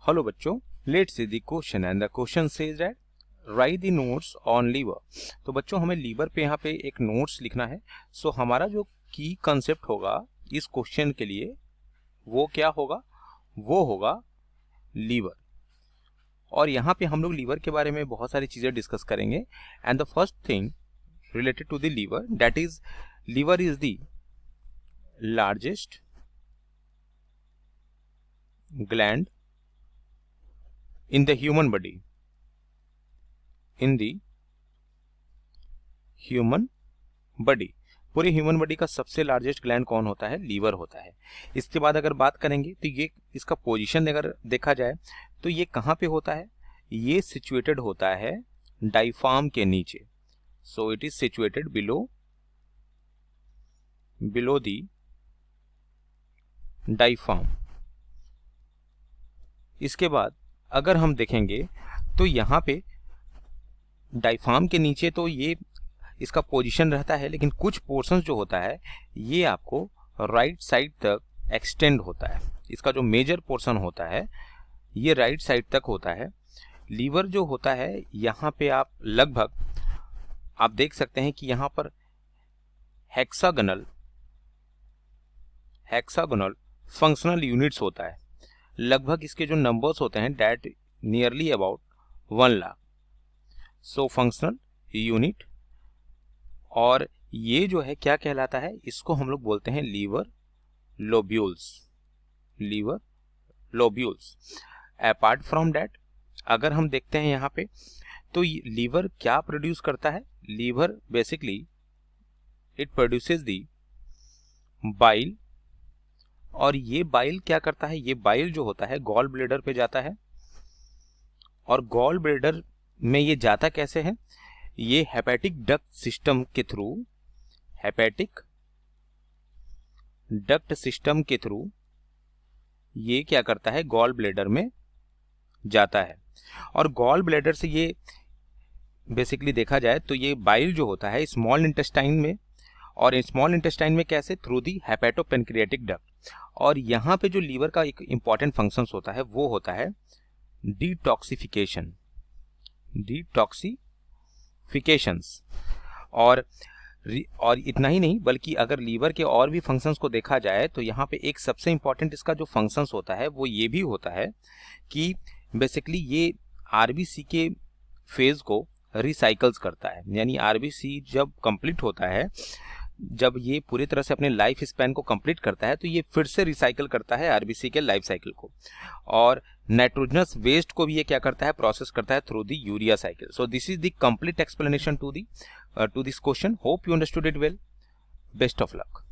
Hello बच्चों, let's see the question and the question says that write the notes on liver. तो बच्चों हमें liver पे यहाँ पे एक नोट्स लिखना है। सो हमारा जो की कंसेप्ट होगा इस क्वेश्चन के लिए वो क्या होगा, वो होगा लीवर। और यहाँ पे हम लोग लीवर के बारे में बहुत सारी चीजें डिस्कस करेंगे। And the first thing related to the liver, that is liver is the largest gland in the human body, पूरे ह्यूमन बॉडी का सबसे लार्जेस्ट ग्लैंड कौन होता है? लीवर होता है। इसके बाद अगर बात करेंगे तो ये इसका पोजीशन अगर देखा जाए तो ये कहाँ पे होता है? ये सिचुएटेड होता है डायफ्राम के नीचे। So it is situated below the diaphragm. इसके बाद अगर हम देखेंगे तो यहाँ पे डायफ्राम के नीचे तो ये इसका पोजीशन रहता है, लेकिन कुछ पोर्शन जो होता है ये आपको राइट साइड तक एक्सटेंड होता है। इसका जो मेजर पोर्शन होता है ये राइट साइड तक होता है। लीवर जो होता है यहाँ पे आप लगभग आप देख सकते हैं कि यहाँ पर हेक्सागोनल फंक्शनल यूनिट्स होता है। लगभग इसके जो नंबर्स होते हैं that nearly about 1 lakh. So functional unit, और ये जो है क्या कहलाता है? इसको हम लोग बोलते हैं liver lobules. Apart from that अगर हम देखते हैं यहाँ पे तो लीवर क्या प्रोड्यूस करता है? Liver basically it produces the bile, और ये बाइल क्या करता है? ये बाइल जो होता है गॉल ब्लैडर पे जाता है। और गॉल ब्लैडर में ये जाता कैसे है? ये हेपेटिक डक्ट सिस्टम के थ्रू ये क्या करता है? गॉल ब्लैडर में जाता है। और गॉल ब्लैडर से ये बेसिकली देखा जाए तो ये बाइल जो होता है स्मॉल इंटेस्टाइन में, और स्मॉल इंटेस्टाइन में कैसे? Through the hepatopancreatic duct. और यहाँ पे जो लीवर का एक इंपॉर्टेंट फंक्शंस होता है वो होता है डिटॉक्सिफिकेशंस। और इतना ही नहीं, बल्कि अगर लीवर के और भी फंक्शंस को देखा जाए तो यहाँ पे एक सबसे इंपॉर्टेंट इसका जो फंक्शंस होता है वो ये भी होता है कि बेसिकली ये आरबीसी के फेज को रिसाइकल्स करता है। यानी आरबीसी जब कंप्लीट होता है, जब ये पूरी तरह से अपने लाइफ स्पैन को कंप्लीट करता है तो ये फिर से रिसाइकल करता है आरबीसी के लाइफ साइकिल को। और नाइट्रोजनस वेस्ट को भी ये क्या करता है? प्रोसेस करता है through the urea cycle. So this is the complete explanation to this question. Hope you understood it well. Best of luck.